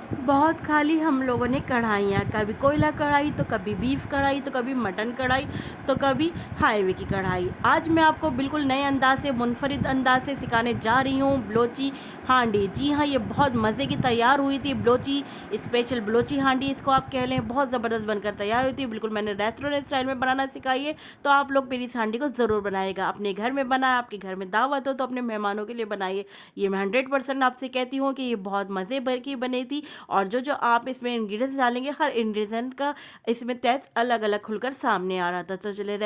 बहुत खाली हम लोगों ने कढ़ाइयाँ, कभी कोयला कढ़ाई तो कभी बीफ कढ़ाई तो कभी मटन कढ़ाई तो कभी हाईवे की कढ़ाई। आज मैं आपको बिल्कुल नए अंदाज से, मुनफरिद अंदाज से सिखाने जा रही हूँ बलोची हांडी। जी हाँ, ये बहुत मज़े की तैयार हुई थी बलोची, स्पेशल बलोची हांडी इसको आप कह लें। बहुत ज़बरदस्त बनकर तैयार हुई थी, बिल्कुल मैंने रेस्टोरेंट स्टाइल में बनाना सिखाई है। तो आप लोग मेरी इस हांडी को ज़रूर बनाएगा, अपने घर में बनाए, आपके घर में दावत हो तो अपने मेहमानों के लिए बनाइए। ये मैं 100% आपसे कहती हूँ कि ये बहुत मज़े भर की बनी थी। और जो जो आप इसमें इंग्रेडिएंट्स डालेंगे, हर इंग्रेडिएंट का इसमें टेस्ट अलग अलग खुलकर सामने आ रहा था। तो चले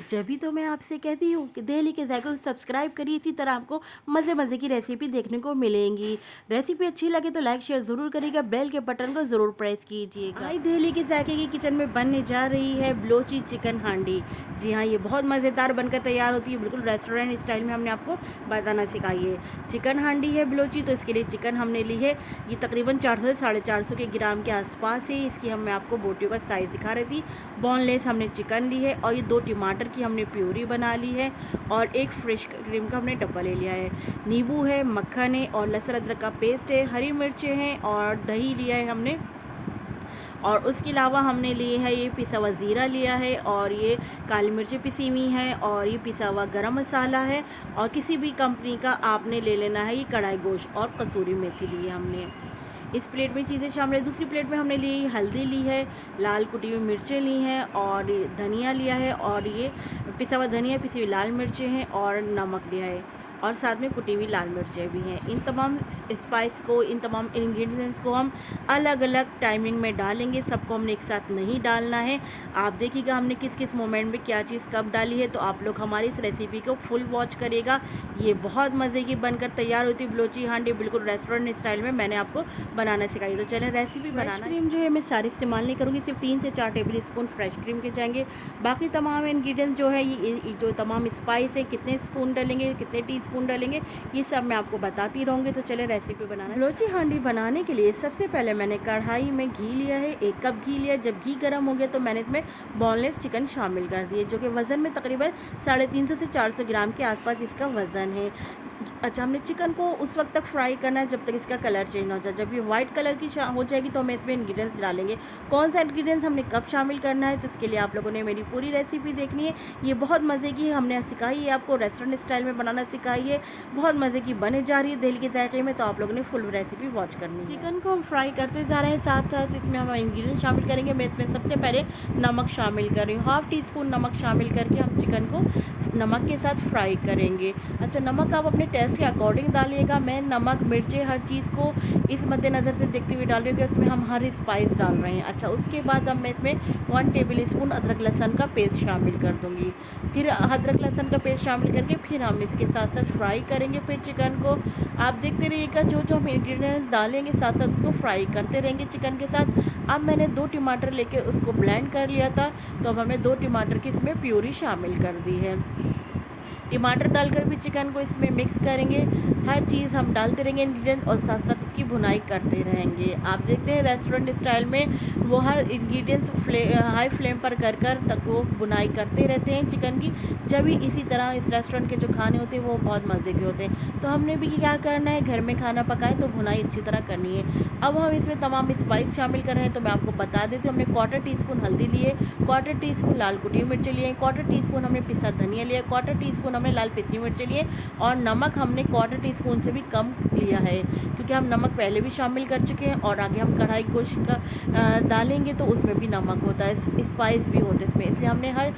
जब भी तो मैं आपसे कहती हूँ कि दिल्ली के जायके को सब्सक्राइब करिए, इसी तरह आपको मज़े मज़े की रेसिपी देखने को मिलेंगी। रेसिपी अच्छी लगे तो लाइक शेयर ज़रूर करिएगा, बेल के बटन को ज़रूर प्रेस कीजिएगा। भाई दिल्ली के जायके की किचन में बनने जा रही है बलोची चिकन हांडी। जी हाँ, ये बहुत मज़ेदार बनकर तैयार होती है, बिल्कुल रेस्टोरेंट स्टाइल में हमने आपको बताना सिखाई है। चिकन हांडी है बलोची, तो इसके लिए चिकन हमने ली है, ये तकरीबन 400 से 450 के ग्राम के आसपास है। इसकी मैं आपको बोटियों का साइज़ दिखा रही थी। बोनलेस हमने चिकन ली है, और ये 2 टमाटर की हमने प्यूरी बना ली है, और एक फ्रेश क्रीम का हमने डब्बा ले लिया है। नींबू है, मक्खन है, और लहसुन अदरक का पेस्ट है, हरी मिर्चें हैं, और दही लिया है हमने। और उसके अलावा हमने लिए है ये पिसा हुआ ज़ीरा लिया है, और ये काली मिर्चें पिसी हुई हैं, और ये पिसा हुआ गरम मसाला है, और किसी भी कंपनी का आपने ले लेना है। ये कढ़ाई गोश्त और कसूरी मेथी ली है हमने। इस प्लेट में चीज़ें शामिल है। दूसरी प्लेट में हमने ली हल्दी ली है, लाल कुटी हुई मिर्चें ली हैं, और धनिया लिया है, और ये पिसा हुआ धनिया, पिसी हुई लाल मिर्चें हैं, और नमक लिया है, और साथ में कुटी हुई लाल मिर्चें भी हैं। इन तमाम स्पाइस को, इन तमाम इंग्रेडिएंट्स को हम अलग अलग टाइमिंग में डालेंगे, सबको हमने एक साथ नहीं डालना है। आप देखिएगा हमने किस किस मोमेंट में क्या चीज़ कब डाली है, तो आप लोग हमारी इस रेसिपी को फुल वॉच करिएगा। ये बहुत मज़े की बनकर तैयार होती है बलोची हांडी, बिल्कुल रेस्टोरेंट स्टाइल में मैंने आपको बनाना सिखाई। तो चलें रेसिपी बनाना। क्रीम जो है मैं सारी इस्तेमाल नहीं करूँगी, सिर्फ 3 से 4 टेबल स्पून फ्रेश क्रीम के जाएंगे। बाकी तमाम इंग्रेडिएंट्स जो है, ये जो तमाम स्पाइस है, कितने स्पून डालेंगे, कितने टीस्पून डालेंगे, ये सब मैं आपको बताती रहूँगी। तो चले रेसिपी बनाना। बलोची हांडी बनाने के लिए सबसे पहले मैंने कढ़ाई में घी लिया है, 1 कप घी लिया। जब घी गर्म हो गया तो मैंने इसमें बोनलेस चिकन शामिल कर दिए, जो कि वज़न में तकरीबन 350 से 400 ग्राम के आसपास इसका वज़न है। अच्छा, हमने चिकन को उस वक्त तक फ्राई करना है जब तक इसका कलर चेंज हो जाए। जब ये वाइट कलर की हो जाएगी तो हमें इसमें इंग्रेडिएंट्स डालेंगे। कौन सा इंग्रेडिएंट्स हमने कब शामिल करना है, तो इसके लिए आप लोगों ने मेरी पूरी रेसिपी देखनी है। ये बहुत मज़े की हमने सिखाई है, आपको रेस्टोरेंट स्टाइल में बनाना सिखाई है, बहुत मज़े की बने जा रही है दिल्ली के जायके में। तो आप लोगों ने फुल रेसिपी वॉच करनी है। चिकन को हम फ्राई करते जा रहे हैं, साथ साथ इसमें हम इंग्रेडिएंट्स शामिल करेंगे। मैं इसमें सबसे पहले नमक शामिल कर रही हूँ, ½ टी स्पून नमक शामिल करके हम चिकन को नमक के साथ फ्राई करेंगे। अच्छा, नमक आप अपने टेस्ट के अकॉर्डिंग डालिएगा। मैं नमक, मिर्चें, हर चीज़ को इस मद्देनज़र से देखते हुए डाल रही हूँ कि इसमें हम हर स्पाइस डाल रहे हैं। अच्छा, उसके बाद अब मैं इसमें 1 टेबल स्पून अदरक लहसुन का पेस्ट शामिल कर दूँगी। फिर अदरक लहसुन का पेस्ट शामिल करके फिर हम इसके साथ साथ फ्राई करेंगे। फिर चिकन को आप देखते रहिएगा, जो जो हम इंग्रेडिएंट्स डालेंगे साथ साथ उसको फ्राई करते रहेंगे चिकन के साथ। अब मैंने 2 टमाटर लेके उसको ब्लेंड कर लिया था, तो अब हमने 2 टमाटर की इसमें प्यूरी शामिल कर दी है। टमाटर डालकर भी चिकन को इसमें मिक्स करेंगे। हर चीज़ हम डालते रहेंगे इंग्रेडिएंट्स, और साथ साथ उसकी भुनाई करते रहेंगे। आप देखते हैं रेस्टोरेंट स्टाइल में वो हर इंग्रेडिएंट्स हाई फ्लेम पर कर कर तक वो भुनाई करते रहते हैं चिकन की। जब भी इसी तरह इस रेस्टोरेंट के जो खाने होते हैं वो बहुत मज़े के होते हैं। तो हमने भी क्या करना है, घर में खाना पकाए तो भुनाई अच्छी तरह करनी है। अब हम इसमें तमाम स्पाइस शामिल कर रहे हैं, तो मैं आपको बता देती हूँ। हमने 1/4 टीस्पून हल्दी लिए, 1/4 टीस्पून लाल कुटी मिर्च लिए, 1/4 टीस्पून हमने पिसा धनिया लिया, 1/4 टीस्पून हमने लाल पिसी मिर्च लिए, और नमक हमने 1/4 टीस्पून से भी कम लिया है, क्योंकि हम नमक पहले भी शामिल कर चुके हैं, और आगे हम कढ़ाई गोश्त का डालेंगे तो उसमें भी नमक होता है, स्पाइस भी होते हैं इसमें, इसलिए हमने हर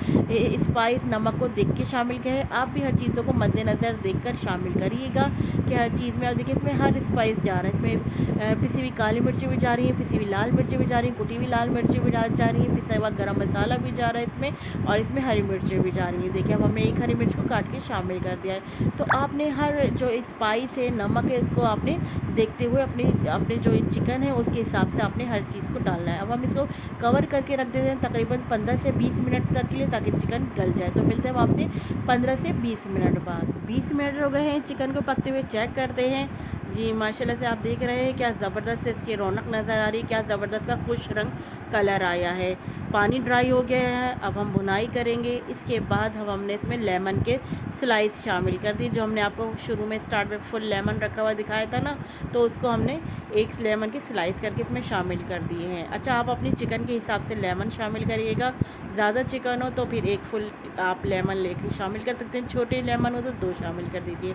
स्पाइस नमक को देख के शामिल किया है। आप भी हर चीज़ों को मद्देनज़र देखकर शामिल करिएगा कि हर चीज़ में। अब देखिए इसमें हर स्पाइस जा रहा है, इसमें पिसी हुई काली मिर्चें भी जा रही हैं, पिसी हुई लाल मिर्चें भी जा रही हैं, कुटी हुई लाल मिर्चें भी जा रही हैं, पिसा हुआ गरम मसाला भी जा रहा है इसमें, और इसमें हरी मिर्चें भी जा रही हैं। देखिए अब हमने एक हरी मिर्च को काट के शामिल कर दिया है। तो आपने हर जो स्पाइस है, नमक है, इसको आपने देखते हुए अपने जो चिकन है उसके हिसाब से आपने हर चीज़ को डालना है। अब हम इसको कवर करके रख देते हैं तकरीबन 15 से 20 मिनट तक के लिए, ताकि चिकन गल जाए। तो मिलते हैं हम आपसे 15 से 20 मिनट बाद। 20 मिनट हो गए हैं चिकन को पकते हुए, चेक करते हैं। जी माशाल्लाह से आप देख रहे हैं क्या ज़बरदस्त इसकी रौनक नज़र आ रही है, क्या ज़बरदस्त का खुश रंग कलर आया है। पानी ड्राई हो गया है, अब हम भुनाई करेंगे। इसके बाद हमने इसमें लेमन के स्लाइस शामिल कर दिए, जो हमने आपको शुरू में स्टार्ट में फुल लेमन रखा हुआ दिखाया था ना, तो उसको हमने एक लेमन के स्लाइस करके इसमें शामिल कर दिए हैं। अच्छा, आप अपनी चिकन के हिसाब से लेमन शामिल करिएगा। ज़्यादा चिकन हो तो फिर एक फुल आप लेमन लेकर शामिल कर सकते हैं, छोटे लेमन हो तो 2 शामिल कर दीजिए।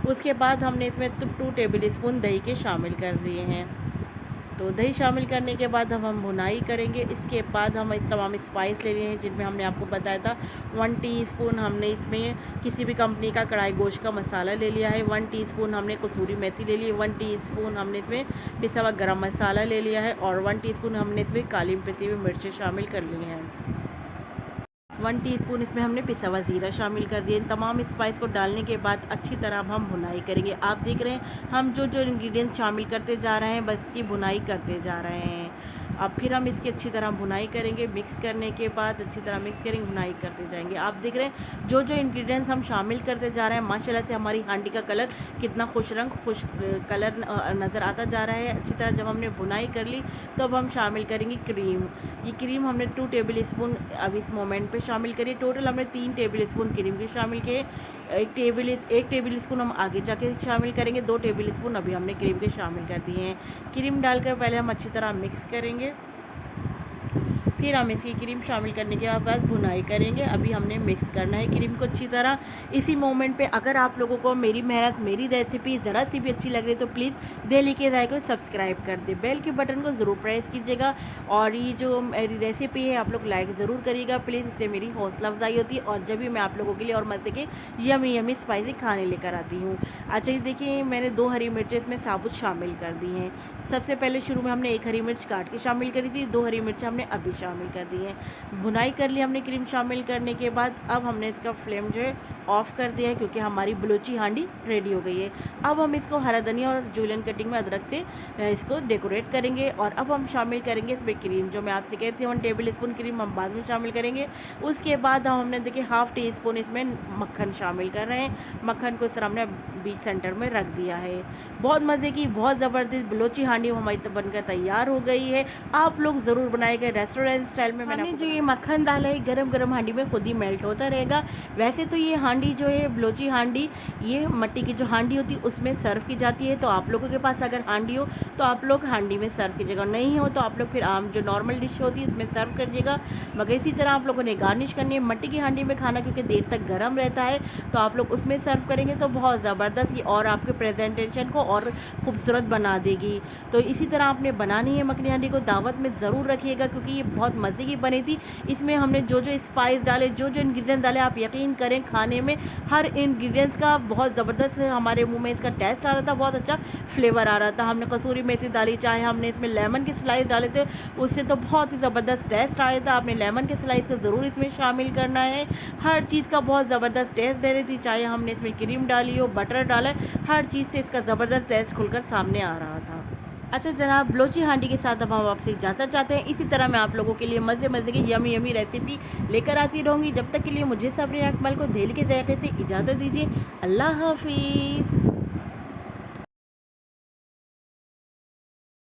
उसके बाद हमने इसमें 2 टेबल स्पून दही के शामिल कर दिए हैं। तो दही शामिल करने के बाद हम भुनाई करेंगे। इसके बाद हम इस तमाम स्पाइस ले लिए हैं जिनमें हमने आपको बताया था 1 टीस्पून हमने इसमें किसी भी कंपनी का कढ़ाई गोश्त का मसाला ले लिया है, 1 टीस्पून हमने कसूरी मेथी ले ली है, 1 टीस्पून हमने इसमें पिसा हुआ गरम मसाला ले लिया है और 1 टीस्पून हमने इसमें काली पिसी हुई मिर्चें शामिल कर ली हैं। 1 टीस्पून इसमें हमने पिसा हुआ ज़ीरा शामिल कर दिया। इन तमाम स्पाइस को डालने के बाद अच्छी तरह अब हम भुनाई करेंगे। आप देख रहे हैं हम जो जो इंग्रेडिएंट्स शामिल करते जा रहे हैं, बस इसकी भुनाई करते जा रहे हैं। अब फिर हम इसकी अच्छी तरह भुनाई करेंगे। मिक्स करने के बाद अच्छी तरह मिक्स करेंगे, भुनाई करते जाएंगे। आप देख रहे हैं जो जो इंग्रेडिएंट्स हम शामिल करते जा रहे हैं, माशाल्लाह से हमारी हांडी का कलर कितना खुश कलर नज़र आता जा रहा है। अच्छी तरह जब हमने भुनाई कर ली तो अब हम शामिल करेंगे क्रीम। ये क्रीम हमने 2 टेबल स्पून अब इस मोमेंट पे शामिल करिए। टोटल हमने 3 टेबल स्पून क्रीम के शामिल किए। एक टेबल स्पून हम आगे जाके शामिल करेंगे, 2 टेबल स्पून अभी हमने क्रीम के शामिल कर दिए हैं। क्रीम डालकर पहले हम अच्छी तरह मिक्स करेंगे, फिर हम इसकी क्रीम शामिल करने के बाद भुनाई करेंगे। अभी हमने मिक्स करना है क्रीम को अच्छी तरह। इसी मोमेंट पे अगर आप लोगों को मेरी मेहनत, मेरी रेसिपी ज़रा सी भी अच्छी लग रही है तो प्लीज़ दिल्ली के जाए को सब्सक्राइब कर दे, बेल के बटन को ज़रूर प्रेस कीजिएगा और ये जो मेरी रेसिपी है आप लोग लाइक ज़रूर करिएगा प्लीज़। इससे मेरी हौसला अफजाई होती है और जब भी मैं आप लोगों के लिए और मज़े के यमी यमी स्पाइसी खाने लेकर आती हूँ। अच्छा, ये देखिए मैंने 2 हरी मिर्चें इसमें साबुत शामिल कर दी हैं। सबसे पहले शुरू में हमने 1 हरी मिर्च काट के शामिल करी थी, 2 हरी मिर्च हमने अभी शामिल कर दी है। भुनाई कर ली हमने क्रीम शामिल करने के बाद। अब हमने इसका फ्लेम जो है ऑफ़ कर दिया है क्योंकि हमारी बलूची हांडी रेडी हो गई है। अब हम इसको हरा धनिया और जूलियन कटिंग में अदरक से इसको डेकोरेट करेंगे और अब हम शामिल करेंगे इसमें क्रीम। जो मैं आपसे कह रही थी 1 टेबल स्पून क्रीम हम बाद में शामिल करेंगे। उसके बाद हमने देखिए ½ टी स्पून इसमें मक्खन शामिल कर रहे हैं। मक्खन को इस तरह हमने बीच सेंटर में रख दिया है। बहुत मज़े की, बहुत ज़बरदस्त बलूची हांडी हमारी तो बनकर तैयार हो गई है। आप लोग ज़रूर बनाएगा रेस्टोरेंट स्टाइल में। मैंने जो ये मक्खन डाला है गरम गरम हांडी में खुद ही मेल्ट होता रहेगा। वैसे तो ये हांडी जो है बलूची हांडी, ये मट्टी की जो हांडी होती है उसमें सर्व की जाती है। तो आप लोगों के पास अगर हांडी हो तो आप लोग हांडी में सर्व कीजिएगा, नहीं हो तो आप लोग फिर आम जो नॉर्मल डिश होती है उसमें सर्व करिएगा। मगर इसी तरह आप लोगों ने गार्निश करनी है। मट्टी की हांडी में खाना क्योंकि देर तक गर्म रहता है तो आप लोग उसमें सर्व करेंगे तो बहुत ज़बरदस्त ये और आपके प्रेजेंटेशन को और खूबसूरत बना देगी। तो इसी तरह आपने बनानी है मखनी हांडी को, दावत में ज़रूर रखिएगा क्योंकि ये बहुत मज़े की बनी थी। इसमें हमने जो जो स्पाइस डाले, जो जो इंग्रेडिएंट्स डाले, आप यकीन करें खाने में हर इंग्रेडिएंट्स का बहुत ज़बरदस्त हमारे मुंह में इसका टेस्ट आ रहा था, बहुत अच्छा फ्लेवर आ रहा था। हमने कसूरी मेथी डाली, चाहे हमने इसमें लेमन के स्लाइस डाले थे, उससे तो बहुत ही ज़बरदस्त टेस्ट आया था। आपने लेमन के स्लाइस को ज़रूर इसमें शामिल करना है। हर चीज़ का बहुत ज़बरदस्त टेस्ट दे रही थी, चाहे हमने इसमें क्रीम डाली हो, बटर डाला है, हर चीज़ से इसका ज़बरदस्त टेस्ट खुलकर सामने आ रहा था। अच्छा जनाब, बलूची हांडी के साथ अब हम आपसे इजाज़त चाहते हैं। इसी तरह मैं आप लोगों के लिए मज़े मज़े की यमी यमी रेसिपी लेकर आती रहूँगी। जब तक के लिए मुझे सबरीन अकमल को दिल के ज़ायक़े से इजाज़त दीजिए। अल्लाह हाफ़िज़।